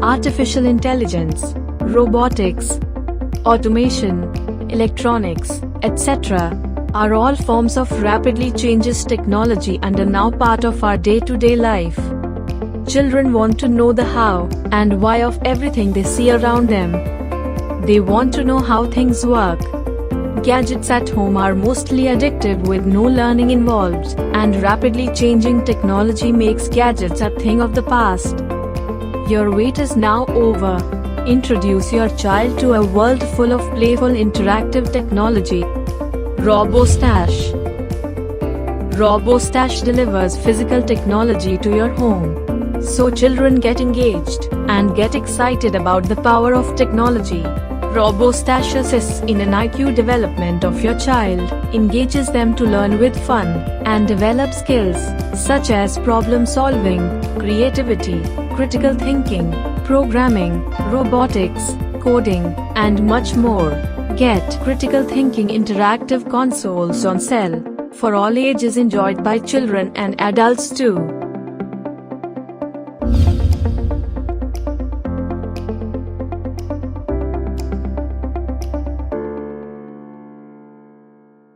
artificial intelligence, robotics, automation, electronics, etc., are all forms of rapidly changes technology and are now part of our day-to-day life. Children want to know the how and why of everything they see around them. They want to know how things work. Gadgets at home are mostly addictive with no learning involved, and rapidly changing technology makes gadgets a thing of the past. Your wait is now over. Introduce your child to a world full of playful interactive technology. Robostash. Robostash delivers physical technology to your home, so children get engaged and get excited about the power of technology. Robostash assists in an IQ development of your child, engages them to learn with fun, and develop skills such as problem solving, creativity, critical thinking, programming, robotics, coding, and much more. Get critical thinking interactive consoles on sale for all ages, enjoyed by children and adults too.